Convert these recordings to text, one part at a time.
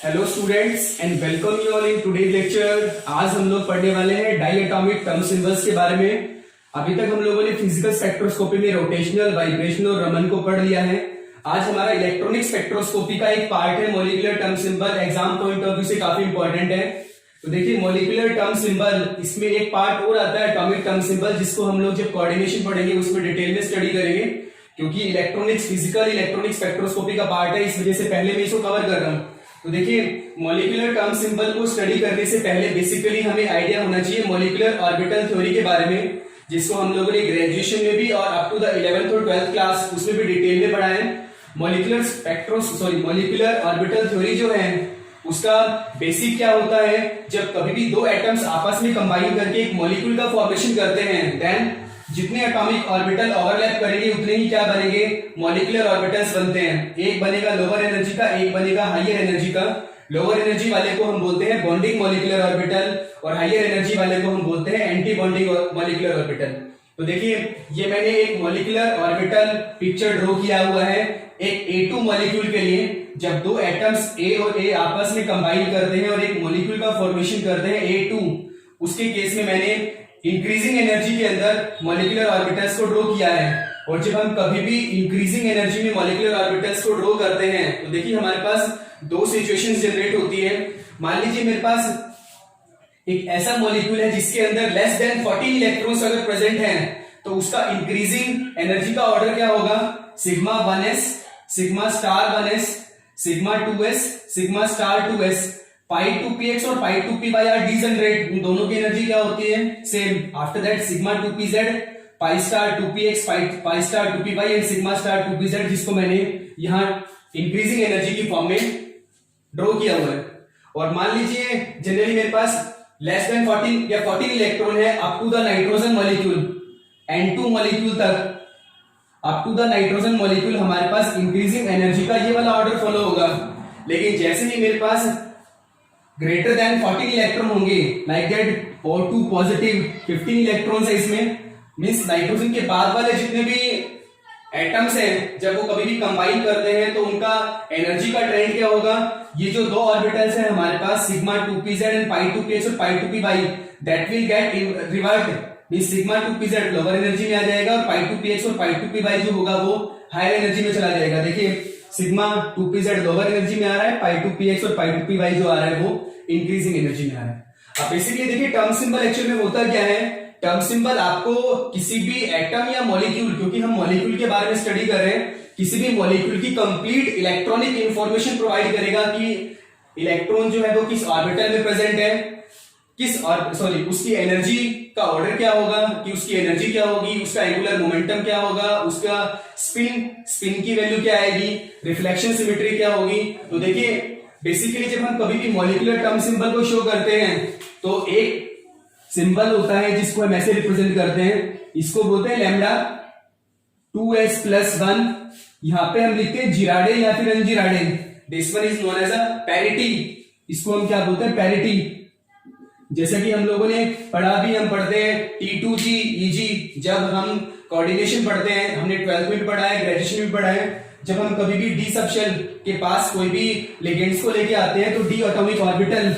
Hello students and welcome you all in today's lecture. आज हम लोग पढ़ने वाले हैं डाई एटॉमिक टर्म सिंबल्स के बारे में। अभी तक हम लोगों ने फिजिकल स्पेक्ट्रोस्कोपी में रोटेशनल, वाइब्रेशनल और रमन को पढ़ लिया है। आज हमारा इलेक्ट्रॉनिक स्पेक्ट्रोस्कोपी का एक पार्ट है molecular term symbol. Exam point of view से काफी इंपॉर्टेंट है। तो देखिए मॉलिक्यूलर टर्म सिंबल, इसमें एक पार्ट और आता है एटॉमिक टर्म सिंबल, जिसको हम लोग जब कोऑर्डिनेशन पढ़ेंगे उसमें डिटेल में स्टडी करेंगे, क्योंकि इलेक्ट्रॉनिक्स फिजिकल इलेक्ट्रॉनिक स्पेक्ट्रोस्कोपी का पार्ट है, इस वजह से पहले मैं इसको कवर कर रहा हूँ। तो देखिए मॉलिक्यूलर टर्म सिंबल को स्टडी करने से पहले बेसिकली हमें आइडिया होना चाहिए मॉलिक्यूलर ऑर्बिटल थ्योरी के बारे में, जिसको हम लोगों ने ग्रेजुएशन में भी और अप टू द 11th और 12th क्लास उसमें भी डिटेल में पढ़ा है। मॉलिक्यूलर ऑर्बिटल थ्योरी जो है उसका बेसिक क्या होता है, जब कभी भी दो एटम्स आपस में कंबाइन करके एक मॉलिक्यूल का फॉर्मेशन करते हैं, देन जितने एटॉमिक ऑर्बिटल ओवरलैप करेंगे उतने ही क्या बनेंगे, मॉलिक्यूलर ऑर्बिटल्स बनते हैं। एक बनेगा लोअर एनर्जी का, एक बनेगा हायर एनर्जी का। लोअर एनर्जी वाले को हम बोलते हैं बॉन्डिंग मॉलिक्यूलर ऑर्बिटल और हायर एनर्जी वाले को हम बोलते हैं एंटी बॉन्डिंग मॉलिक्यूलर ऑर्बिटल। तो देखिए ये मैंने एक मॉलिक्यूलर ऑर्बिटल पिक्चर ड्रॉ किया हुआ है एक A2 मॉलिक्यूल के लिए। जब दो एटम्स A और A आपस में कंबाइन करते हैं और एक मॉलिक्यूल का फॉर्मेशन करते हैं A2, उसके केस में मैंने इंक्रीजिंग एनर्जी के अंदर मॉलिक्यूलर ऑर्बिटल्स को ड्रॉ किया है। और जब हम कभी भी इंक्रीजिंग एनर्जी में मॉलिक्यूलर ऑर्बिटल्स को ड्रॉ करते हैं तो देखिए हमारे पास दो सिचुएशंस जनरेट होती है। मान लीजिए मेरे पास एक ऐसा मॉलिक्यूल है जिसके अंदर लेस देन 14 इलेक्ट्रॉन्स अगर प्रेजेंट हैं, तो उसका इंक्रीजिंग एनर्जी का ऑर्डर क्या होगा, sigma 1s, sigma star 1s, sigma 2s, sigma star 2s। पाई 2px और पाई 2py आर डिजनरेट, उन दोनों की एनर्जी क्या होती है, same. After that sigma 2pz, pi star 2px, pi star 2py and sigma star 2pz, जिसको मैंने यहाँ इंक्रीजिंग एनर्जी की फॉर्म में ड्रॉ किया हुआ है। और मान लीजिए जनरली मेरे पास लेस देन 14 या 14 इलेक्ट्रॉन है up to the nitrogen molecule, N2 molecule तक, up to the nitrogen molecule हमारे पास इंक्रीजिंग एनर्जी का ये वाला ऑर्डर फॉलो होगा। लेकिन जैसे ही मेरे पास ग्रेटर देन 14 इलेक्ट्रॉन होंगे, like that O2 positive 15 electrons है इसमें, मींस नाइट्रोजन के बाद वाले जितने भी एटम्स हैं जब वो कभी भी कंबाइन करते हैं तो उनका एनर्जी का ट्रेंड क्या होगा, ये जो दो ऑर्बिटल्स हैं हमारे पास sigma 2pz and pi 2px और पाई 2py, that will get revert, means sigma 2pz lower energy में आ जाएगा और पाई 2px और पाई 2py जो होगा वो हायर एनर्जी में चला जाएगा। देखिए सिग्मा 2pz लोअर एनर्जी में आ रहा है, पाई 2px और पाई 2py जो आ रहा है वो इंक्रीजिंग एनर्जी में आ रहा है। अब बेसिकली देखिए टर्म सिंबल एक्चुअल में होता क्या है, टर्म सिंबल आपको किसी भी एटम या मॉलिक्यूल, क्योंकि हम मॉलिक्यूल के बारे में स्टडी कर रहे हैं, किसी भी मॉलिक्यूल की कंप्लीट इलेक्ट्रॉनिक इंफॉर्मेशन प्रोवाइड करेगा कि इलेक्ट्रॉन जो है वो किस ऑर्बिटल में प्रेजेंट है, उसकी एनर्जी का ऑर्डर क्या होगा, कि उसकी एनर्जी क्या होगी, उसका एंगुलर मोमेंटम क्या होगा, उसका स्पिन की वैल्यू क्या आएगी, रिफ्लेक्शन सिमेट्री क्या होगी। तो देखिए बेसिकली जब हम कभी भी मॉलिक्यूलर टर्म सिंबल को शो करते हैं तो एक सिंबल होता है जिसको हम ऐसे रिप्रेजेंट करते हैं, इसको बोलते हैं लैम्डा 2s+1। यहां पे हम लिखते हैं जिराडे या फिर ungerade, this one is known as a parity, इसको हम क्या बोलते हैं, पैरिटी। जैसे कि हम लोगों ने पढ़ा भी, हम पढ़ते हैं T2G EG, जब हम कोऑर्डिनेशन पढ़ते हैं, हमने 12th में भी पढ़ा है, ग्रेजुएशन में भी पढ़ा है, जब हम कभी भी डी सबशेल के पास कोई भी लिगेंड्स को लेके आते हैं तो D atomic orbital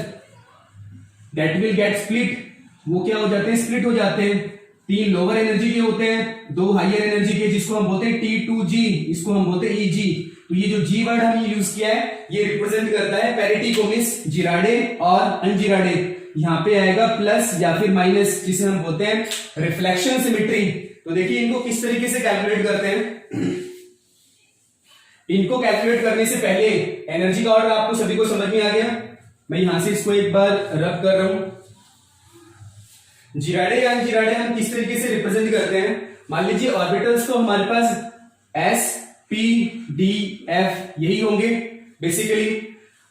that will get split, वो क्या हो जाते हैं, स्प्लिट हो जाते हैं। 3 लोअर एनर्जी के होते हैं, 2 हायर एनर्जी के, जिसको हम बोलते हैं T2G, इसको हम बोलते हैं EG। तो ये जो G वर्ड हमने यूज किया है ये रिप्रेजेंट करता है पैरिटी को, मींस जिराडे और अनजिराडे। यहाँ पे आएगा प्लस या फिर माइनस, जिसे हम बोलते हैं रिफ्लेक्शन सिमेट्री। तो देखिए इनको किस तरीके से कैलकुलेट करते हैं। इनको कैलकुलेट करने से पहले एनर्जी का ऑर्डर आपको सभी को समझ में आ गया। मैं यहां से इसको एक बार रब कर रहा हूं। जिराडे या अनजिराडे हम किस तरीके से रिप्रेजेंट करते हैं, मान लीजिए ऑर्बिटल्स तो हमारे पास S P D F यही होंगे बेसिकली।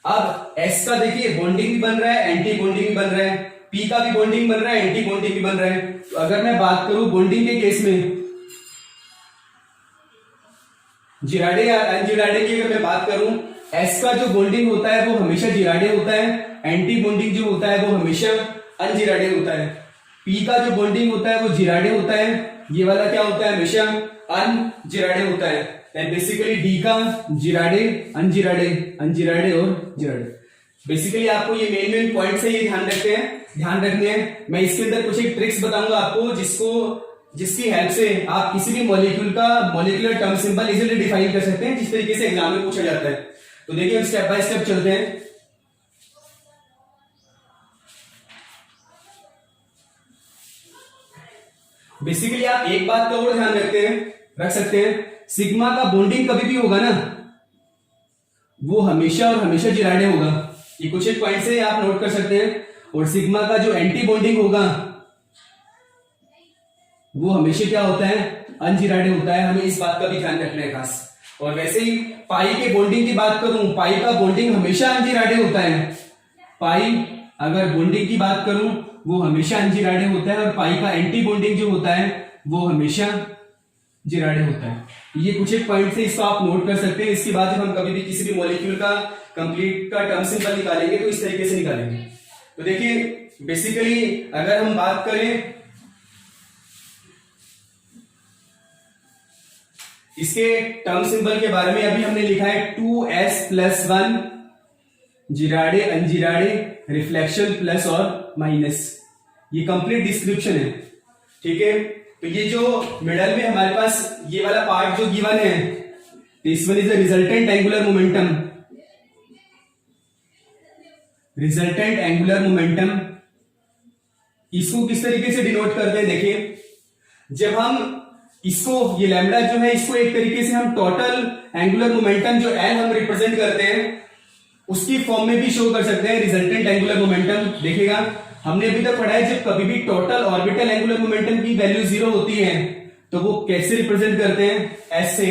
अब S का देखिए बॉन्डिंग भी बन रहा है, एंटी बॉन्डिंग भी बन रहा है, P का भी बॉन्डिंग बन रहा है, एंटी बॉन्डिंग भी बन रहा है। तो अगर मैं बात करूं बॉन्डिंग के केस में, जिराडे या अनजिराडे की अगर मैं बात करूं, S का जो बॉन्डिंग होता है वो हमेशा जिराडे होता है, एंटी बॉन्डिंग जो होता है वो हमेशा अनजिराडे होता है। P का जो बॉन्डिंग होता है वो जिराडे होता है, ये वाला क्या होता है, हमेशा अनजिराडे होता है। बेसिकली D का जिराडे, अनजिराडे, अनजिराडे और जिराडे। बेसिकली आपको ये मेन पॉइंट से ये ध्यान रखने हैं। मैं इसके अंदर कुछ एक ट्रिक्स बताऊंगा आपको जिसकी हेल्प से आप किसी भी मॉलिक्यूल का molecular term symbol easily define कर सकते हैं, जिस तरीके से एग्जाम में पूछा जाता है। तो देखिए हम स्टेप बाय स्टेप चलते हैं। बेसिकली आप एक बात का और ध्यान रख सकते हैं, सिग्मा का बॉन्डिंग कभी भी होगा ना, वो हमेशा और हमेशा जिराडे होगा। ये कुछ एक पॉइंट से आप नोट कर सकते हैं। और सिग्मा का जो एंटी बॉन्डिंग होगा वो हमेशा क्या होता है, अनजिराडे होता है। हमें इस बात का भी ध्यान रखना है खास। और वैसे ही पाई के बॉन्डिंग की बात करूं, पाई का बॉन्डिंग हमेशा अनजिराडे होता है। पाई अगर बॉन्डिंग की बात करूं वो हमेशा अनजिराडे होता है, और पाई का एंटी बॉन्डिंग जो होता है वो हमेशा जिराडे होता है। ये कुछ एक पॉइंट से इसको आप नोट कर सकते हैं। इसके बाद जब हम कभी भी किसी भी मॉलिक्यूल का कंप्लीट का टर्म सिंबल निकालेंगे तो इस तरीके से निकालेंगे। तो देखिए बेसिकली अगर हम बात करें इसके टर्म सिंबल के बारे में, अभी हमने लिखा है 2s+1 जिराडे अनजिराडे रिफ्लेक्शन प्लस और माइनस। ये कंप्लीट डिस्क्रिप्शन है, ठीक है। तो ये जो मिडल में हमारे पास ये वाला पार्ट जो गिवन है, this one is the resultant angular momentum. Resultant angular momentum इसको किस तरीके से डिनोट करते हैं, देखिए जब हम इसको ये लैम्डा जो है इसको एक तरीके से हम टोटल एंगुलर मोमेंटम जो एल हम रिप्रेजेंट करते हैं उसकी फॉर्म में भी शो कर सकते हैं। रिजल्टेंट एंगुलर मोमेंटम देखिएगा हमने अभी तक पढ़ा है, जब कभी भी टोटल ऑर्बिटल एंगुलर मोमेंटम की वैल्यू 0 होती है तो वो कैसे रिप्रेजेंट करते हैं, एस से।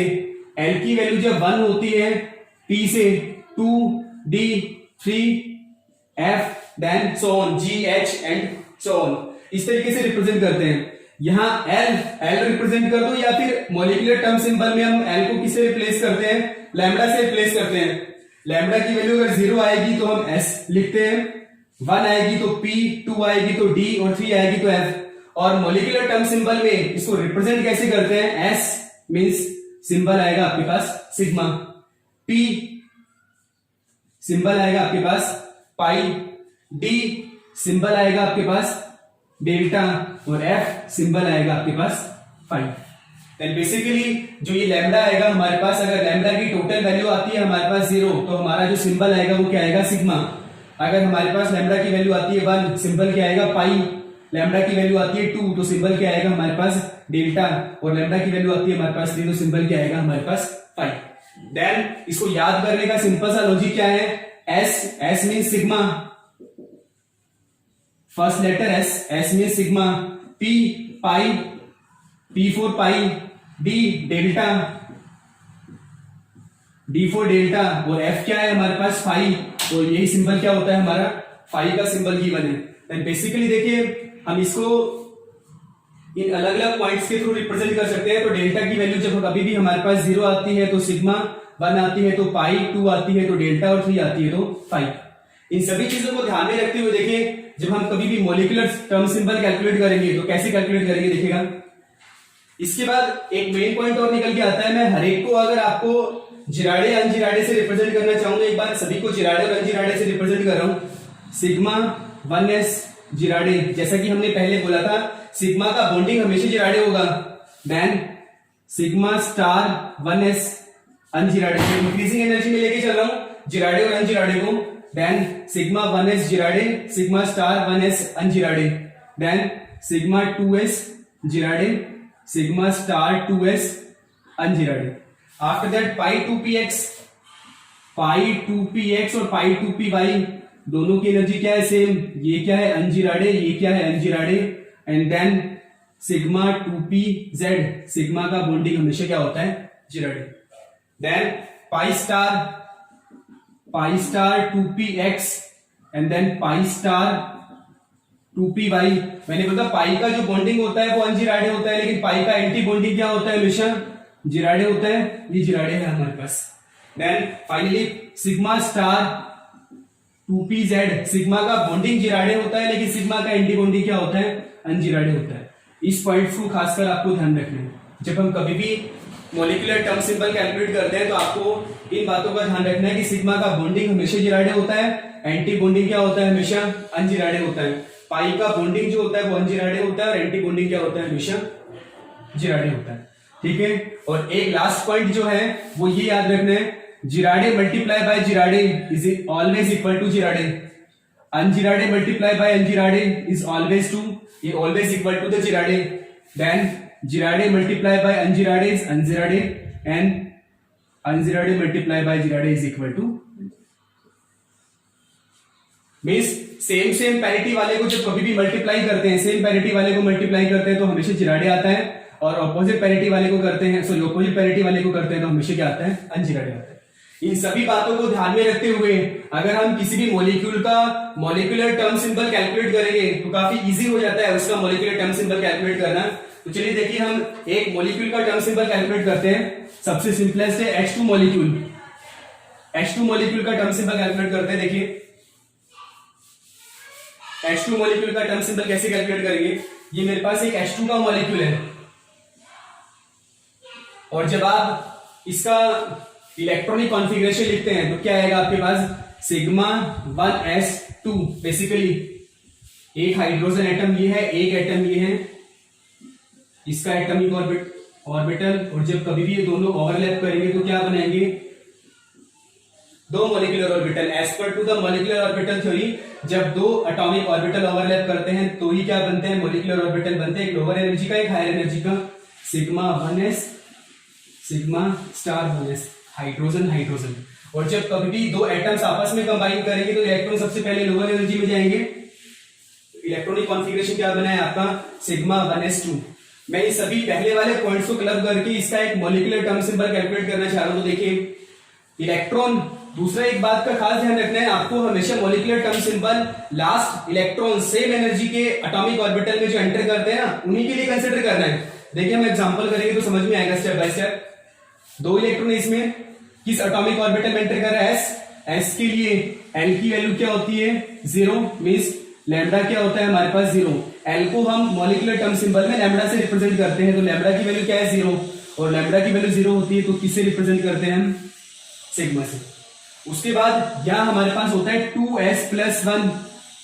एल की वैल्यू जब 1 होती है, पी से 2, D 3, F then so on, G H and so on, इस तरीके से रिप्रेजेंट करते हैं। यहां एल रिप्रेजेंट कर दो, या फिर मॉलिक्यूलर टर्म सिंबल में हम एल को किससे रिप्लेस करते हैं, लैम्डा से रिप्लेस करते हैं। लैम्डा की वैल्यू अगर 0 आएगी तो हम एस लिखते हैं, 1 आएगी तो पी, 2 आएगी तो डी और 3 आएगी तो एफ। और मॉलिक्यूलर टर्म सिंबल में इसको रिप्रेजेंट कैसे करते हैं, एस मींस सिंबल आएगा आपके पास सिग्मा, पी सिंबल आएगा आपके पास पाई, डी सिंबल आएगा आपके पास डेल्टा और एफ सिंबल आएगा आपके पास फाइव। देन बेसिकली जो ये लैम्डा आएगा हमारे पास, अगर लैम्डा की टोटल वैल्यू आती है हमारे पास 0 तो हमारा जो सिंबल आएगा वो क्या आएगा, सिग्मा। अगर हमारे पास लैम्डा की वैल्यू आती है 1, सिंबल क्या आएगा, पाई। लैम्डा की वैल्यू आती है 2 तो सिंबल क्या आएगा हमारे पास, डेल्टा। और लैम्डा की वैल्यू आती है हमारे पास 3 तो सिंबल क्या आएगा हमारे पास, फाइव। देन इसको याद करने का सिंपल सा लॉजिक क्या है, S mean sigma, first letter S mean sigma, P pi, P for pi, D delta, D for delta, और एफ क्या है हमारे पास फाइव। तो यही सिंबल क्या होता है हमारा, फाइव का सिंबल गिवन है। बेसिकली देखिए हम इसको इन अलग अलग पॉइंट्स के थ्रू रिप्रेजेंट कर सकते हैं। तो डेल्टा की वैल्यू जब कभी भी हमारे पास 0 आती है तो सिग्मा, 1 आती है तो पाई, 2 आती है तो डेल्टा और 3 आती है तो फाइव। इन सभी चीजों को ध्यान में रखते हुए देखिए जब हम कभी भी मॉलिक्यूलर टर्म सिंबल कैलकुलेट करेंगे तो कैसे कैलकुलेट करेंगे देखिएगा। इसके बाद एक मेन पॉइंट और निकल के आता है, मैं हर एक को अगर आपको जिराडे अनजिराडे से रिप्रेजेंट करना चाहूंगा, एक बार सभी को जिराडे और अनजिराडे से रिप्रेजेंट कर रहा हूं। सिग्मा 1s जिराडे, जैसा कि हमने पहले बोला था सिग्मा का बॉन्डिंग हमेशा जिराडे होगा। Then sigma star 1s ungerade, increasing energy में लेके चल रहा हूं जिराडे और अनजिराडे को। Then sigma 1s gerade, sigma star 1s ungerade, then sigma 2s gerade, sigma star 2s ungerade. After that pi 2px, pi 2px और पाई 2py दोनों की एनर्जी क्या है, सेम। ये क्या है अनजिराडे, ये क्या है ungerade. And then sigma 2pz, sigma का बॉन्डिंग हमेशा क्या होता है, gerade. Then pi star 2px and then pi star 2py। मैंने बोला पाई का जो बॉन्डिंग होता है वो अनजिराडे होता है, लेकिन पाई का एंटी बॉन्डिंग क्या होता है, हमेशा जिराडे होता है। ये जिराडे है हमारे पास। Then finally sigma star 2pz, sigma का बॉन्डिंग जिराडे होता है लेकिन सिग्मा का एंटी बॉन्डिंग क्या होता है, अनजिराडे होता है। इस पॉइंट्स को खासकर आपको ध्यान रखना है जब हम कभी भी मॉलिक्यूलर टर्म सिंबल कैलकुलेट करते हैं तो आपको इन बातों का ध्यान रखना है कि सिग्मा का बॉन्डिंग हमेशा जिराडे होता है, एंटी बॉन्डिंग क्या होता है, हमेशा अनजिराडे होता है। पाई का बॉन्डिंग जो होता है वो अनजिराडे होता है और एंटी बॉन्डिंग क्या होता है, हमेशा जिराडे होता है। ठीक है, और एक लास्ट पॉइंट जो है वो ये याद रखना है, gerade multiply by gerade is always equal to gerade, ungerade multiply by ungerade is always to ये always equal to the gerade, then gerade multiply by ungerade is ungerade and ungerade multiply by gerade is equal to means same parity वाले को जब कभी भी multiply करते हैं, same parity वाले को मल्टीप्लाई करते हैं तो हमेशा जिराडे आता है, और ऑपोजिट पैरिटी वाले को करते हैं, सॉरी ऑपोजिट पैरिटी वाले को करते हैं तो हमेशा क्या आता है, अनजिराडे आता है। इन सभी बातों को ध्यान में रखते हुए अगर हम किसी भी मॉलिक्यूल का मॉलिक्यूलर टर्म सिंबल कैलकुलेट करेंगे तो काफी इजी हो जाता है उसका मॉलिक्यूलर टर्म सिंबल कैलकुलेट करना। तो चलिए देखिए हम एक मॉलिक्यूल का टर्म सिंबल कैलकुलेट करते हैं। सबसे सिंपलेस्ट है H2 मॉलिक्यूल, H2 मॉलिक्यूल का टर्म सिंबल कैलकुलेट करते हैं। देखिए H2 मॉलिक्यूल का टर्म सिंबल कैसे कैलकुलेट करेंगे, ये मेरे पास एक H2 का मॉलिक्यूल है और जब आप इसका इलेक्ट्रॉनिक कॉन्फ़िगरेशन लिखते हैं तो क्या आएगा आपके पास, सिग्मा 1s2। बेसिकली एक हाइड्रोजन एटम ये है, एक एटम ये है, इसका एटॉमिक ऑर्बिटल, और जब कभी भी ये दोनों ओवरलैप करेंगे तो क्या बनाएंगे, दो molecular orbital. As per to the molecular orbital theory जब दो एटॉमिक ऑर्बिटल ओवरलैप करते हैं तो ही क्या बनते हैं, मॉलिक्यूलर ऑर्बिटल बनते हैं, एक लोअर एनर्जी का एक हायर एनर्जी का। Sigma 1s sigma star 1s hydrogen hydrogen, और जब कभी भी दो एटम्स आपस में कंबाइन करेंगे तो इलेक्ट्रॉन सबसे पहले लोअर एनर्जी में जाएंगे। इलेक्ट्रॉनिक कॉन्फ़िगरेशन क्या बना है आपका, सिग्मा 1s2। मैं ये सभी पहले वाले पॉइंट्स को क्लब करके इसका एक मॉलिक्यूलर टर्म सिंबल कैलकुलेट करना चाह रहा हूं। तो देखिए इलेक्ट्रॉन, दूसरा एक बात का खास ध्यान रखना है आपको, हमेशा molecular term symbol last electron same energy के एटॉमिक ऑर्बिटल में जो एंटर करते हैं ना उन्हीं के लिए कंसिडर करना है। देखिए हम एग्जांपल करेंगे तो समझ में आएगा स्टेप बाय स्टेप। दो इलेक्ट्रॉन इसमें किस एटॉमिक ऑर्बिटल में एंटर कर रहा है, एस के लिए एल की वैल्यू क्या होती है, 0, मींस लैम्डा क्या होता है हमारे पास 0। एल को हम मॉलिक्यूलर टर्म सिंबल में लैम्डा से रिप्रेजेंट करते हैं, तो लैम्डा की वैल्यू क्या है 0, और लैम्डा की वैल्यू 0 होती है तो किससे रिप्रेजेंट करते हैं हम, सिग्मा से। उसके बाद यहां हमारे पास होता है 2s+1,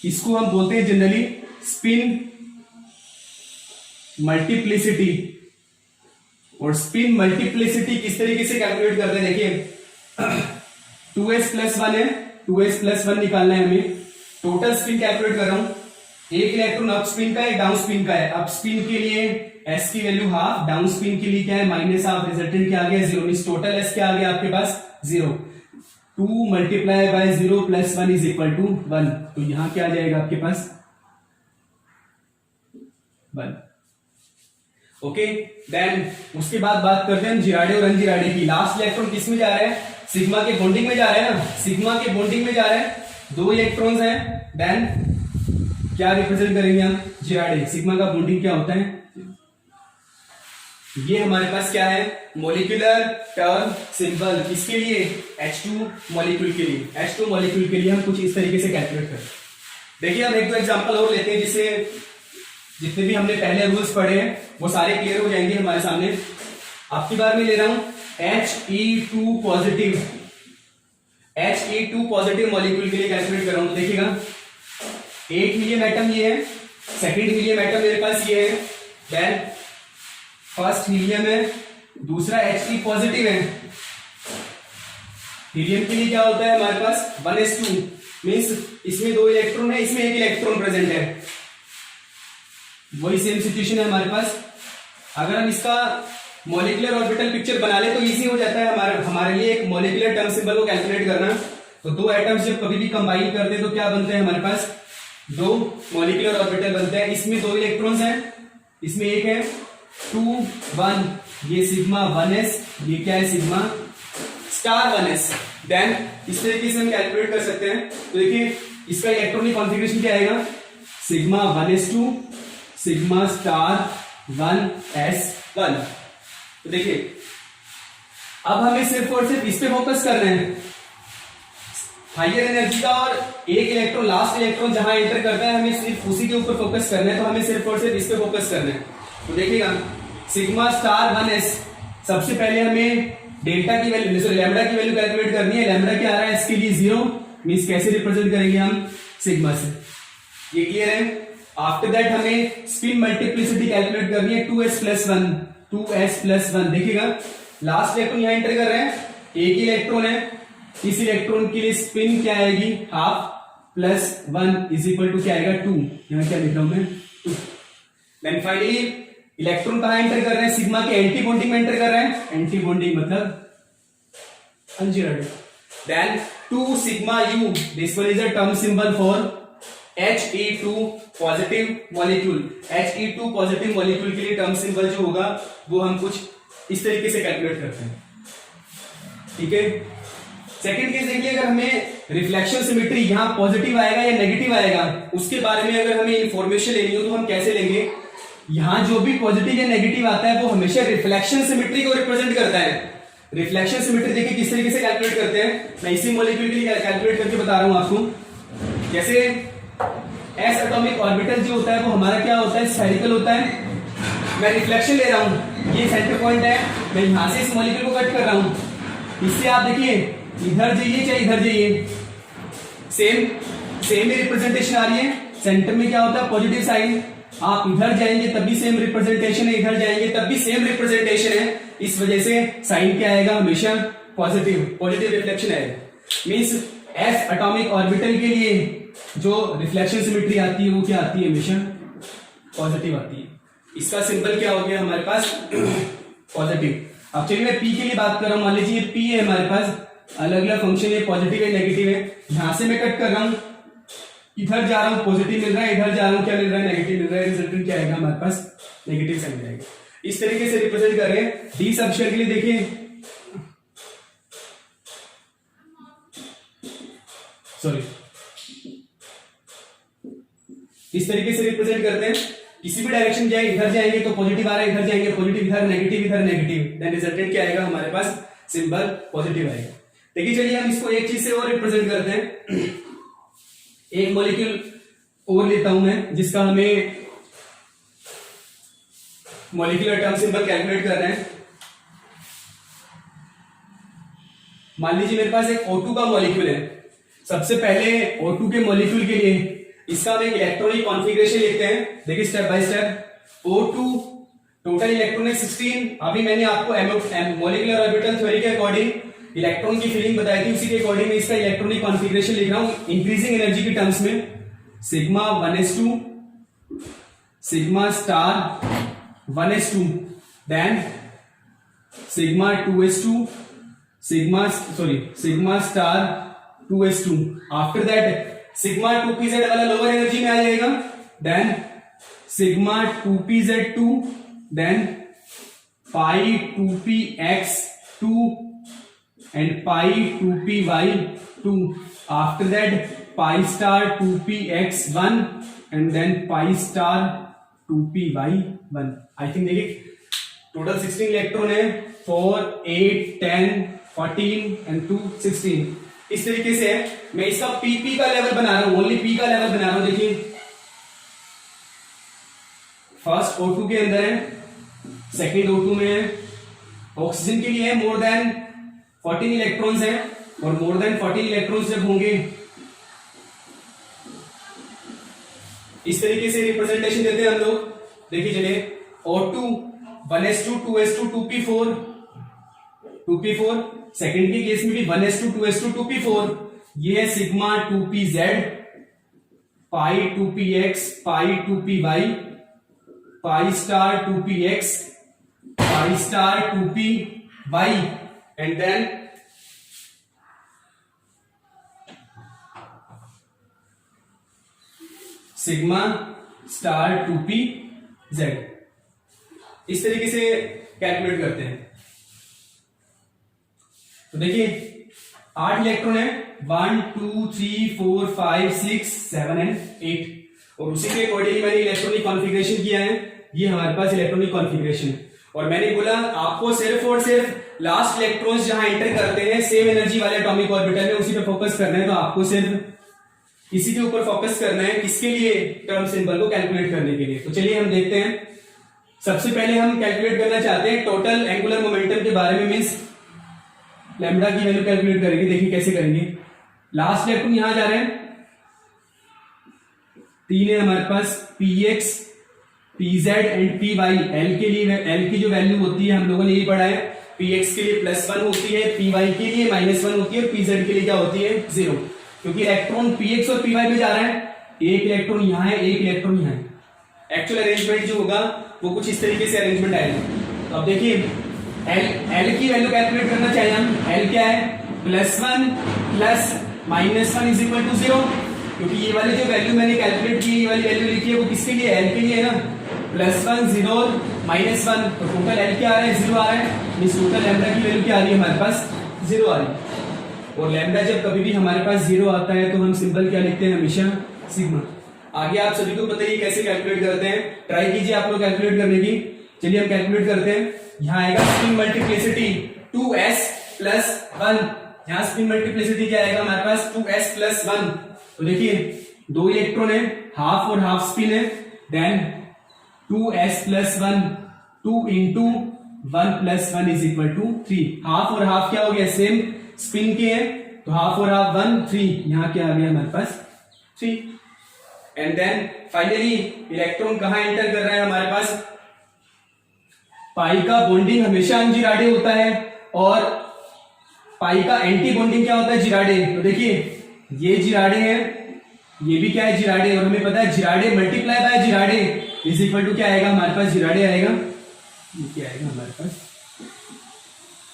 इसको हम बोलते हैं जनरली स्पिन मल्टीप्लिसिटी। और स्पिन मल्टीप्लिसिटी किस तरीके से कैलकुलेट करते हैं, देखिए 2s+1 है, 2s+1 निकालना है हमें। टोटल स्पिन कैलकुलेट कर रहा हूं, एक इलेक्ट्रॉन अप स्पिन का है, डाउन स्पिन का है। अप स्पिन के लिए s की वैल्यू हाफ, डाउन स्पिन के लिए क्या है -हाफ, रिजल्टेंट क्या आ गया 0, मींस टोटल s क्या आ गया आपके पास 0। 2 multiply by 0 + 1 is equal to 1, तो यहां क्या आ जाएगा आपके पास 1। ओके, देन उसके बाद बात करते हैं हम जिराडे और अनजिराडे की। लास्ट इलेक्ट्रॉन किस में जा रहा है, सिग्मा के बॉन्डिंग में जा रहा है ना, सिग्मा के बॉन्डिंग में जा रहा है, दो इलेक्ट्रॉन्स हैं, देन क्या रिप्रेजेंट करेंगे हम, जिराडे। सिग्मा का बॉन्डिंग क्या होता है, ये हमारे पास क्या है, मॉलिक्यूलर टर्म सिंबल। किसके लिए, H2 मॉलिक्यूल के लिए। H2 मॉलिक्यूल के लिए हम कुछ इस तरीके से कैलकुलेट करें। देखिए हम एक दो एग्जांपल और लेते हैं जिससे जितने भी हमने पहले रूल्स पढ़े हैं वो सारे क्लियर हो जाएंगे हमारे सामने। आपकी बार में ले रहा हूं He2 positive, He2 positive molecule के लिए कैलकुलेट कर रहा हूं। तो देखिएगा एक हीलियम एटम ये है, सेकंड हीलियम एटम मेरे पास ये है, देन फर्स्ट हीलियम है, दूसरा He पॉजिटिव है। हीलियम के लिए क्या होता है हमारे पास 1s2, मींस इसमें दो इलेक्ट्रॉन है, इसमें एक इलेक्ट्रॉन प्रेजेंट है। वही सेम सिचुएशन है हमारे पास। अगर हम इसका मॉलिक्यूलर ऑर्बिटल पिक्चर बना ले तो इजी हो जाता है हमारे लिए एक मॉलिक्यूलर टर्म सिंबल को कैलकुलेट करना। तो दो एटम्स जब कभी भी कंबाइन करते हैं तो क्या बनते हैं हमारे पास, दो मॉलिक्यूलर ऑर्बिटल बनते हैं। इसमें दो इलेक्ट्रॉन्स हैं, इसमें एक है 2 1, ये सिग्मा 1s, ये क्या है सिग्मा स्टार 1s। देन इस तरीके से हम कैलकुलेट कर सकते हैं। तो देखिए इसका इलेक्ट्रॉनिक कॉन्फ़िगरेशन क्या आएगा, sigma 1s2 sigma star 1s1। तो देखिए अब हमें सिर्फ और सिर्फ इस पे फोकस करना है, हाइयर एनर्जी का, और एक इलेक्ट्रॉन लास्ट इलेक्ट्रॉन जहां एंटर करता है हमें सिर्फ उसी के ऊपर फोकस करना है। तो हमें सिर्फ और सिर्फ इस पे फोकस करना है। तो देखिएगा सिग्मा स्टार 1s सबसे पहले हमें डेल्टा की वैल्यू लैम्डा की वैल्यू कैलकुलेट करनी है। लैम्डा क्या आ रहा है इसके लिए 0, मींस कैसे रिप्रेजेंट करेंगे हम सिग्मा से, ये क्लियर है। आफ्टर दैट हमें स्पिन मल्टीप्लिसिटी कैलकुलेट करनी है 2s+1 देखिएगा लास्ट इलेक्ट्रॉन यहां एंटर कर रहे हैं, एक ही इलेक्ट्रॉन है, इस इलेक्ट्रॉन के लिए स्पिन क्या आएगी half plus 1 is equal to क्या आएगा 2, यहां क्या लिख रहा हूं मैं 2। देन फाइनली इलेक्ट्रॉन कहां एंटर कर रहे हैं, सिग्मा के एंटी बॉन्डिंग में एंटर कर रहे हैं, एंटी बॉन्डिंग मतलब ungerade. Then 2 sigma u, this one is a term symbol for He2 positive molecule. He2 positive molecule के लिए टर्म सिंबल जो होगा वो हम कुछ इस तरीके से कैलकुलेट करते हैं, ठीक है। सेकंड केस देखिए, अगर हमें रिफ्लेक्शन सिमेट्री यहां पॉजिटिव आएगा या नेगेटिव आएगा उसके बारे में अगर हमें इंफॉर्मेशन लेनी हो तो हम कैसे लेंगे, यहां जो भी पॉजिटिव या नेगेटिव आता है वो हमेशा रिफ्लेक्शन सिमेट्री को रिप्रेजेंट करता है। रिफ्लेक्शन सिमेट्री देखिए किस तरीके से कैलकुलेट करते हैं, मैं इसी मॉलिक्यूल के लिए कैलकुलेट करके बता रहा हूं आपको। जैसे एस एटॉमिक ऑर्बिटल जो होता है वो हमारा क्या होता है, स्फेरिकल होता है। मैं रिफ्लेक्शन ले रहा हूं, ये सेंटर पॉइंट है, मैं यहां से इस मॉलिक्यूल को कट कर रहा हूं, इससे आप देखिए इधर जाइए चाहे इधर जाइए सेम ही रिप्रेजेंटेशन आ रही है। सेंटर में क्या होता है पॉजिटिव साइन, आप इधर जाएंगे तब भी सेम रिप्रेजेंटेशन है, इधर जाएंगे तब भी सेम रिप्रेजेंटेशन है, इस वजह से साइन क्या आएगा हमेशा पॉजिटिव रिफ्लेक्शन आएगा। मींस एस एटॉमिक ऑर्बिटल के लिए जो रिफ्लेक्शन सिमेट्री आती है वो क्या आती है, हमेशा पॉजिटिव आती है। इसका सिंबल क्या हो गया हमारे पास पॉजिटिव। अब चलिए मैं पी के लिए बात कर रहा हूं, मान लीजिए पी है हमारे पास, अलग अलग फंक्शन है, पॉजिटिव है नेगेटिव है, यहां से मैं कट कर रहा हूं, इधर जा रहा हूं पॉजिटिव मिल रहा है, इधर जा रहा हूं क्या मिल रहा है नेगेटिव मिल रहा है, रिजल्टेंट क्या आएगा हमारे पास नेगेटिव साइन आएगा। इस तरीके से रिप्रेजेंट कर रहे हैं। डी सबशेल के लिए देखिए, सॉरी इस तरीके से रिप्रेजेंट करते हैं, किसी भी डायरेक्शन जाए, इधर जाएंगे तो पॉजिटिव आ रहा है, इधर जाएंगे पॉजिटिव, इधर नेगेटिव, देन रिजल्टेंट क्या आएगा हमारे पास सिंबल पॉजिटिव आएगा। देखिए चलिए हम इसको एक चीज से और रिप्रेजेंट करते हैं, एक मॉलिक्यूल और लेता हूं मैं जिसका हमें मॉलिक्यूलर टर्म सिंबल कैलकुलेट कर रहे हैं। मान लीजिए मेरे पास एक O2 का मॉलिक्यूल है। सबसे पहले O2 के मॉलिक्यूल के लिए इसका हम एक इलेक्ट्रॉनिक कॉन्फ़िगरेशन लिखते हैं, देखिए step by step. O2 total electron है 16। अभी मैंने आपको मॉलिक्यूलर ऑर्बिटल थ्योरी के अकॉर्डिंग इलेक्ट्रॉन की फीलिंग बताई थी, उसी के अकॉर्डिंग मैं इसका इलेक्ट्रॉनिक कॉन्फ़िगरेशन लिख रहा हूं इंक्रीजिंग एनर्जी की टर्म्स में। Sigma 1s2 sigma star 1s2 then sigma 2s2 sigma star 2s2। After that sigma 2pz वाला लोअर एनर्जी में आ जाएगा, then sigma 2pz2 then pi 2px2 and pi 2py2। after that pi star 2px1 and then pi star 2py1। I think देखिए total 16 electron है, 4 8 10 14 and 2 16। इस तरीके से मैं इसका पी का लेवल बना रहा हूं, ओनली पी का लेवल बना रहा हूं। देखिए फर्स्ट O2 के अंदर है, सेकेंड O2 में है, ऑक्सीजन के लिए है मोर देन 14 इलेक्ट्रॉन्स हैं, और मोर देन 14 इलेक्ट्रॉन्स जब होंगे इस तरीके से रिप्रेजेंटेशन देते हैं हम लोग। देखिए चलिए O2 1s2 2s2 2p4 2p4, second के केस में भी 1s2 2s2 2p4, ये है sigma 2pz pi 2px pi 2py pi star 2px pi star 2py and then sigma star 2pz। इस तरीके से कैलकुलेट करते हैं। तो देखिए 8 इलेक्ट्रॉन है, 1 2 3 4 5 6 7 एंड 8, और उसी के अकॉर्डिंग मैंने इलेक्ट्रॉनिक कॉन्फ़िगरेशन किया है। ये हमारे पास इलेक्ट्रॉनिक कॉन्फ़िगरेशन है, और मैंने बोला आपको सिर्फ और सिर्फ लास्ट इलेक्ट्रॉन्स जहां एंटर करते हैं सेम एनर्जी वाले एटॉमिक ऑर्बिटल में, उसी पे फोकस करना है। तो आपको सिर्फ इसी के ऊपर फोकस करना है, किसके लिए, टर्म सिंबल को कैलकुलेट करने के लिए। तो चलिए हम देखते हैं। सबसे पहले हम कैलकुलेट करना चाहते हैं टोटल एंगुलर मोमेंटम के बारे में, मींस लैम्डा की वैल्यू कैलकुलेट करेंगे। देखिए कैसे करेंगे। लास्ट इलेक्ट्रॉन यहां जा रहे हैं, 3 है हमारे पास px pz and py। l के लिए l की जो वैल्यू होती है हम लोगों ने यही पढ़ा है, px के लिए +1 होती है, py के लिए -1 होती है, pz के लिए क्या होती है 0। क्योंकि इलेक्ट्रॉन px और py पे जा रहा है, एक इलेक्ट्रॉन यहाँ है, एक इलेक्ट्रॉन यहाँ है। एक्चुअल अरेंजमेंट जो होगा वो कुछ इस तरीके से अरेंजमेंट आएगा। तो अब देखिए l की वैल्यू कैलकुलेट करना चाहिए हम। l क्या है, +1 + -1 इज इक्वल टू 0। क्योंकि ये वाली जो वैल्यू मैंने कैलकुलेट की, ये वाली वैल्यू लिखी है वो किसके लिए, l के लिए है ना। +1 0 -1 तो टोटल l क्या आ रहा है, 0 आ रहा है। इस टोटल लैम्डा की वैल्यू क्या आ रही है हमारे पास, 0 आ रही है। और लैम्डा जब कभी भी हमारे पास 0 आता है तो हम सिंपल क्या लिखते हैं, हमेशा सिग्मा। आगे आप सभी को बताइए कैसे कैलकुलेट करते हैं, ट्राई कीजिए आप लोग कैलकुलेट करने की। चलिए हम कैलकुलेट करते हैं। यहाँ आएगा स्पिन मल्टीप्लिसिटी 2s + 1। यहाँ स्पिन मल्टीप्लिसिटी क्या आएगा हमारे पास, 2s + 1। तो देखिए 2 इलेक्ट्रॉन है, हाफ और हाफ स्पिन है, then 2s + 1 2 × 1 + 1 is equal to 3। Half और हाफ क्या हो गया, सेम स्पिन के हैं, तो हाफ और हाफ 1 3, यहाँ क्या आ गया हमारे पास 3। एंड देन फाइनली इलेक्ट्रॉन कहां एंटर कर रहा है हमारे पास, पाई का बॉन्डिंग हमेशा अनजिराडे होता है और पाई का एंटी बॉन्डिंग क्या होता है, जिराडे। तो देखिए ये जिराडे है, ये भी क्या है, जिराडे। और हमें पता है gerade multiply by gerade is equal to क्या आएगा हमारे पास, जिराडे आएगा। ये क्या आएगा हमारे पास,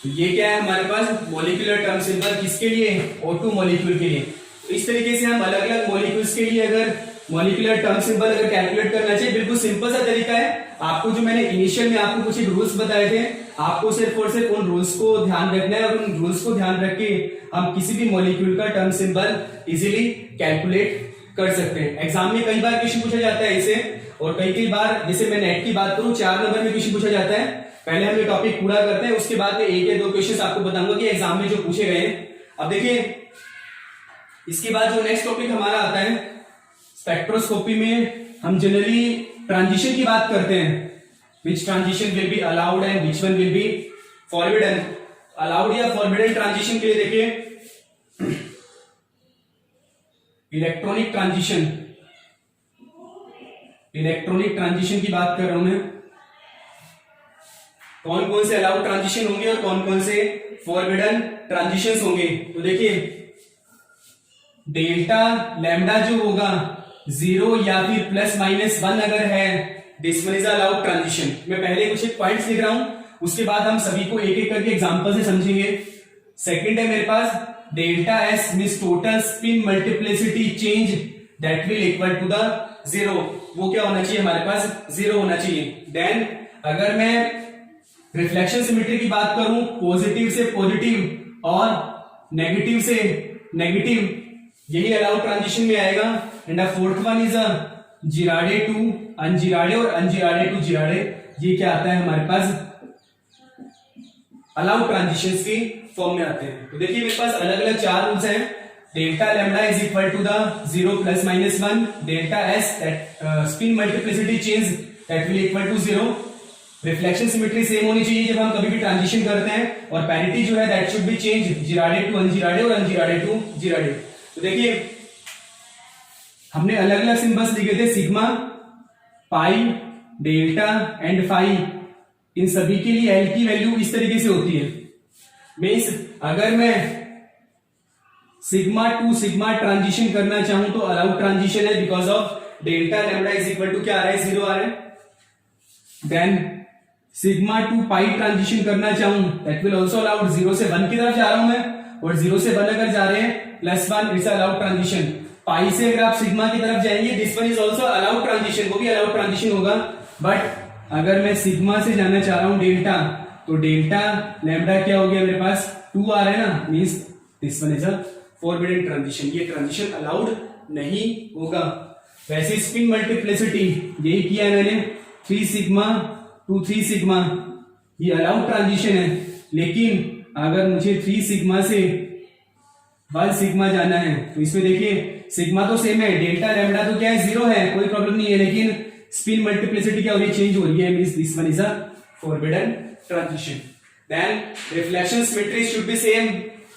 तो ये क्या है हमारे पास, मॉलिक्यूलर टर्म सिंबल किसके लिए, O2 मॉलिक्यूल के लिए। तो इस तरीके से हम अलग अलग मॉलिक्यूल्स के लिए अगर मॉलिक्यूलर टर्म सिंबल अगर कैलकुलेट करना चाहिए, बिल्कुल सिंपल सा तरीका है। आपको जो मैंने इनिशियल में आपको कुछ रूल्स बताए थे, आपको सिर्फ और सिर्फ उन रूल्स को ध्यान रखना है और उन रूल्स को ध्यान रख के हम किसी भी मॉलिक्यूल का टर्म सिंबल इजीली कैलकुलेट कर सकते हैं। एग्जाम में कई बार क्वेश्चन पूछा जाता है इसे, और कई बार जैसे मैं नेट की बात करूं 4 नंबर में क्वेश्चन पूछा जाता है। पहले हम ये टॉपिक पूरा करते हैं, उसके बाद में 1 या 2 क्वेश्चन आपको बताऊंगा कि एग्जाम में जो पूछे गए हैं। अब देखिए इसके बाद जो नेक्स्ट टॉपिक हमारा आता है, स्पेक्ट्रोस्कोपी में हम जनरली ट्रांजिशन की बात करते हैं। विच transition will be allowed and which one will be forbidden. Allowed या फॉरबिडन ट्रांजिशन के लिए देखिए इलेक्ट्रॉनिक ट्रांजिशन, इलेक्ट्रॉनिक ट्रांजिशन की बात कर रहा हूं मैं। कौन कौन से अलाउड ट्रांजिशन होंगे और कौन कौन से फॉरबिडन ट्रांजिशंस होंगे। तो देखिए डेल्टा लैम्डा जो होगा 0 या फिर +-1 अगर है, this one is allowed transition. मैं पहले कुछ एक पॉइंट्स लिख रहा हूं, उसके बाद हम सभी को एक एक करके एग्जांपल से समझेंगे। सेकंड है मेरे पास delta S means total spin multiplicity change that will equal to the 0। वो क्या होना चाहिए हमारे पास, 0 होना चाहिए। देन अगर मैं रिफ्लेक्शन सिमेट्री की बात करूं, पॉजिटिव से पॉजिटिव और नेगेटिव से नेगेटिव, यही अलाउड ट्रांजिशन में आएगा। And fourth one is gerade to ungerade और अनजिराडे टू जिराडे, ये क्या आता है हमारे पास अलाउड ट्रांजिशंस की फॉर्म में आते हैं। तो देखिए मेरे पास अलग अलग 4 रूल्स हैं। Delta lambda is equal to the 0 +-1, delta S spin multiplicity change that will equal to 0। Reflection symmetry same होनी चाहिए जब हम कभी भी ट्रांजिशन करते हैं, और पैरिटी जो है that should be change gerade to ungerade और अनजिराडे टू जिराडे। तो देखिए हमने अलग अलग सिंबल्स लिखे थे, sigma, pi, delta and phi. इन सभी के लिए एल की वैल्यू इस तरीके से होती है। मींस अगर मैं सिग्मा टू सिग्मा ट्रांजिशन करना चाहूं तो अलाउड ट्रांजिशन है, because of delta lambda is equal to क्या आ रहा है, 0 आ रहा है। Then sigma to pi transition करना चाहूं दैट विल आल्सो अलाउड, 0 से 1 की तरफ जा रहा हूं मैं, और 0 से 1 अगर जा रहे हैं +1 इट्स अलाउड ट्रांजिशन। पाई से अगर आप सिग्मा की तरफ जाएंगे this one is also allowed transition, वो भी अलाउड ट्रांजिशन होगा। बट अगर मैं सिग्मा से जाना चाह रहा हूं डेल्टा, तो डेल्टा लैम्डा क्या हो गया मेरे पास 2 आ रहा है ना, means this one is a forbidden transition, ये ट्रांजिशन अलाउड नहीं होगा। वैसे स्पिन मल्टीप्लिसिटी यही किया है मैंने, 3 सिग्मा टू 3 सिग्मा, ये अलाउड ट्रांजिशन है। लेकिन अगर मुझे 3 सिग्मा से 1 सिग्मा जाना है तो इसमें देखिए सिग्मा तो सेम है, डेल्टा लैम्डा तो क्या है 0 है, कोई प्रॉब्लम नहीं है। लेकिन स्पिन मल्टीप्लिसिटी क्या हो रही है, चेंज हो रही है, means this one is a forbidden transition. Then reflection symmetry should be same,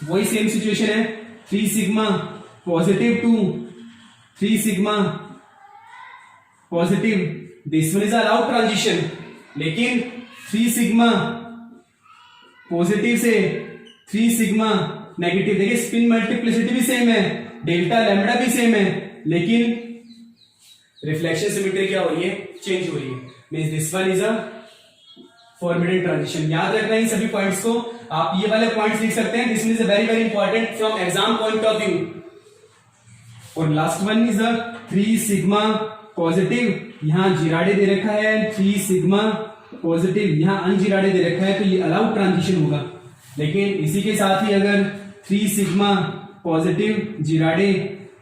वही सेम सिचुएशन है, 3 sigma positive to 3 sigma positive, this one is allowed transition, लेकिन 3 सिग्मा पॉजिटिव से 3 सिग्मा नेगेटिव, देखिए स्पिन मल्टीप्लिसिटी भी same है, delta lambda भी same है, लेकिन रिफ्लेक्शन सिमेट्री क्या हो रही है, चेंज हो रही है, means this one is a forbidden transition. याद रखना इन सभी पॉइंट्स को, आप ये वाले पॉइंट्स लिख सकते हैं, this is very very important from exam point of view. और last one is a 3 sigma positive, यहां जिराडे दे रखा है, 3 सिग्मा पॉजिटिव यहां अनजिराडे दे रखा है, तो ये अलाउड ट्रांजिशन होगा। लेकिन इसी के साथ ही अगर 3 sigma positive gerade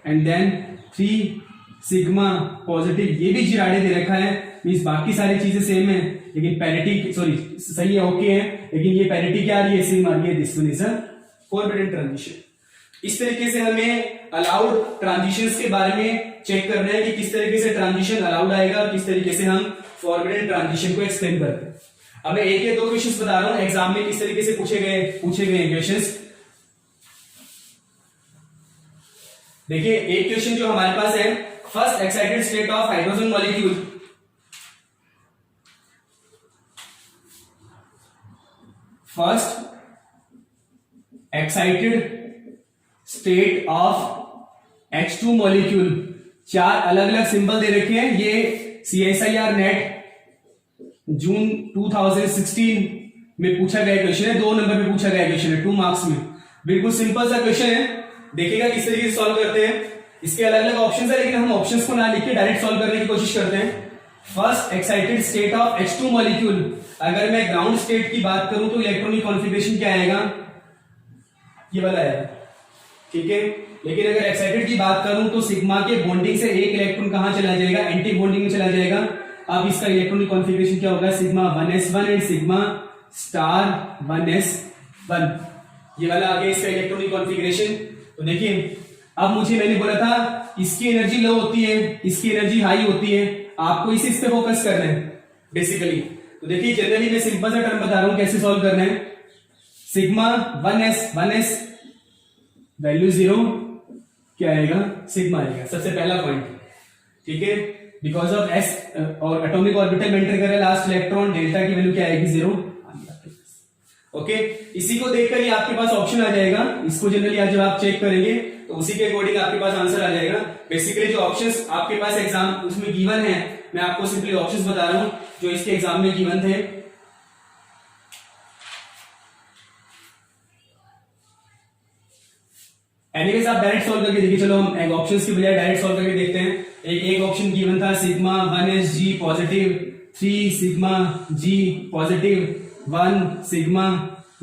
and then 3 sigma positive ये भी जिराडे दे रखा है, मींस बाकी सारी चीजें सेम है, लेकिन पैरिटी सॉरी सही है, ओके है, लेकिन ये पैरिटी क्या आ रही है, सेम आ रही है, this one is a forbidden transition. इस तरीके से हमें अलाउड ट्रांजिशंस के बारे में चेक करना है कि किस तरीके से ट्रांजिशन अलाउड आएगा और किस तरीके से हम फॉरबिडन ट्रांजिशन को एक्सप्लेन करते हैं। अब मैं एक या दो क्वेश्चंस बता रहा हूं एग्जाम में किस तरीके से पूछे गए क्वेश्चंस। देखिए एक क्वेश्चन जो हमारे पास है, first excited state of hydrogen molecule, first excited state of H2 molecule, 4 अलग अलग सिंबल दे रखे हैं, ये CSIR नेट जून 2016 में पूछा गया क्वेश्चन है, 2 नंबर पे पूछा गया क्वेश्चन है, 2 मार्क्स में, बिल्कुल सिंपल सा क्वेश्चन है। देखिएगा किस तरीके से सॉल्व करते हैं, इसके अलग अलग ऑप्शंस है, लेकिन हम ऑप्शंस को ना लिख के डायरेक्ट सॉल्व करने की कोशिश करते हैं। First excited state of H2 molecule, अगर मैं ग्राउंड स्टेट की बात करूं तो इलेक्ट्रॉनिक कॉन्फ़िगरेशन क्या आएगा, ये वाला आएगा, ठीक है। लेकिन अगर एक्साइटेड की बात करूं तो सिग्मा के बॉन्डिंग से एक इलेक्ट्रॉन कहां चला जाएगा, एंटी बॉन्डिंग में चला जाएगा। अब इसका इलेक्ट्रॉनिक कॉन्फ़िगरेशन क्या होगा, sigma 1s1 and sigma star 1s1, ये वाला आ गया इसका इलेक्ट्रॉनिक कॉन्फ़िगरेशन। तो देखिए अब मैंने बोला था इसकी एनर्जी लो होती है, इसकी एनर्जी हाई होती है, आपको इस पे फोकस करना है बेसिकली। तो देखिए जनरली मैं सिंपल सा टर्म बता रहा हूं कैसे सॉल्व करना है। सिग्मा 1s वैल्यू 0 क्या आएगा, सिग्मा आएगा, सबसे पहला पॉइंट, ठीक है। बिकॉज ऑफ एस और एटॉमिक ऑर्बिटल में एंटर कर रहा है लास्ट इलेक्ट्रॉन, डेल्टा की वैल्यू क्या आएगी, 0। ओके, इसी को देखकर ही आपके पास ऑप्शन आ जाएगा, इसको जनरली आज जब आप चेक करेंगे तो उसी के अकॉर्डिंग आपके पास आंसर आ जाएगा। बेसिकली जो ऑप्शंस आपके पास एग्जाम उसमें गिवन है, मैं आपको सिंपली ऑप्शंस बता रहा हूं जो इसके एग्जाम में गिवन थे। एनीवेज आप डायरेक्ट सॉल्व करके देखिए, चलो हम ऑप्शंस की बजाय डायरेक्ट सॉल्व करके देखते हैं। एक ऑप्शन गिवन था sigma 1sg positive, 3 sigma g positive, 1 sigma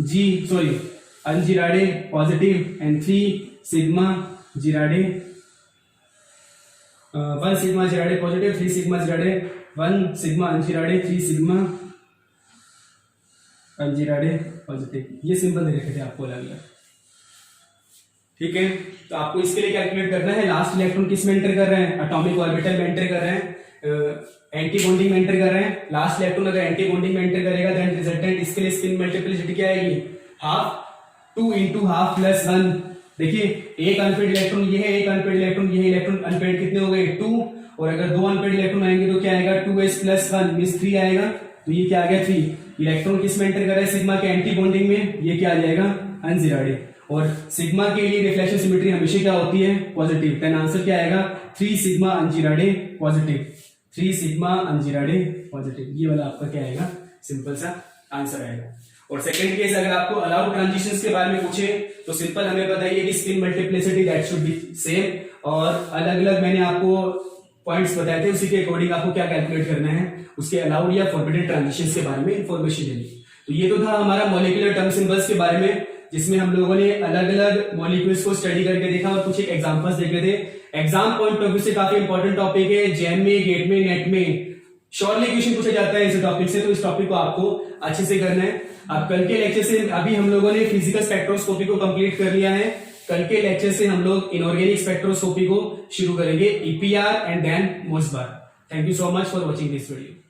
g sorry ungerade positive and 3 sigma gerade 1 sigma gerade positive, 3 sigma gerade, 1 sigma ungerade, 3 sigma ungerade positive, ये सिंबल दे रखे थे आपको अलग अलग, ठीक है। तो आपको इसके लिए कैलकुलेट करना है लास्ट इलेक्ट्रॉन किस में एंटर कर रहे हैं, एटॉमिक ऑर्बिटल में एंटर कर रहे हैं, एंटी बॉन्डिंग में एंटर कर रहे हैं। लास्ट इलेक्ट्रॉन अगर एंटी बॉन्डिंग में एंटर करेगा देन रिजल्टेंट इसके लिए स्पिन मल्टीप्लिसिटी क्या आएगी, हाफ, 2 into हाफ प्लस 1। देखिए एक अनपेड इलेक्ट्रॉन ये है, एक अनपेड इलेक्ट्रॉन ये है, इलेक्ट्रॉन अनपेड कितने हो गए, 2, और अगर 2 अनपेड इलेक्ट्रॉन आएंगे तो क्या आएगा, 2s प्लस 1 मींस 3 आएगा, तो ये क्या आ गया 3। इलेक्ट्रॉन किस में एंटर कर रहा है, सिग्मा के एंटी बॉन्डिंग में, ये क्या आ जाएगा अनजिराडे। और सिग्मा के लिए रिफ्लेक्शन सिमेट्री हमेशा क्या होती है, पॉजिटिव। देन आंसर क्या आएगा, 3 sigma ungerade positive, 3 sigma ungerade positive, ये वाला आपका क्या आएगा, सिंपल सा आंसर आएगा। और सेकंड केस अगर आपको अलाउड ट्रांजिशंस के बारे में पूछे तो सिंपल हमें बताइए कि spin multiplicity that should be same, और अलग अलग मैंने आपको पॉइंट्स बताए थे, उसी के अकॉर्डिंग आपको क्या कैलकुलेट करना है, उसके अलाउड या फॉरबिडन ट्रांजिशंस के बारे में इंफॉर्मेशन देनी। तो ये तो था हमारा मॉलिक्यूलर टर्म सिंबल्स के बारे में, जिसमें हम लोगों ने अलग अलग मॉलिक्यूल्स को स्टडी करके देखा और कुछ एक एग्जांपल्स देखे थे। एग्जाम पॉइंट ऑफ व्यू से काफी इंपॉर्टेंट टॉपिक है, जेम में, गेट में, नेट में शॉर्टली क्वेश्चन पूछा जाता है इस टॉपिक से, तो इस टॉपिक को आपको अच्छे से करना है। अब कल के लेक्चर से अभी हम लोगों ने फिजिकल स्पेक्ट्रोस्कोपी को कंप्लीट कर लिया है, कल के लेक्चर से हम लोग इनऑर्गेनिक स्पेक्ट्रोस्कोपी को शुरू करेंगे, EPR and then Mossbauer. Thank you so much for watching this video.